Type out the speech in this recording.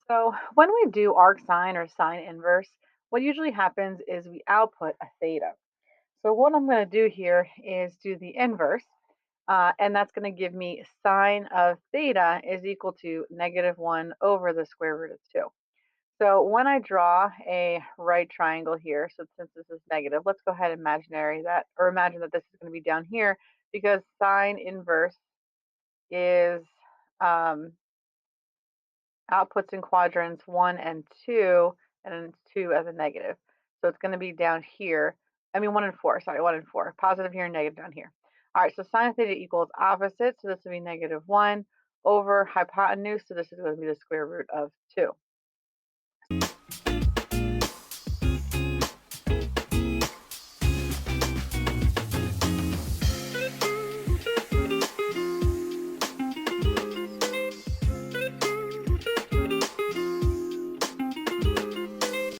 So when we do arc sine or sine inverse, what usually happens is we output a theta. So what I'm going to do here is do the inverse, and that's going to give me sine of theta is equal to -1 over the square root of 2. So when I draw a right triangle here, so since this is negative, let's go ahead and imaginary that, or imagine that this is going to be down here because sine inverse is um, outputs in quadrants 1 and 2, and then 2 as a negative. So it's going to be down here. I mean 1 and 4, sorry, 1 and 4. Positive here and negative down here. All right, so sine theta equals opposite, so this will be -1 over hypotenuse, so this is going to be the square root of 2.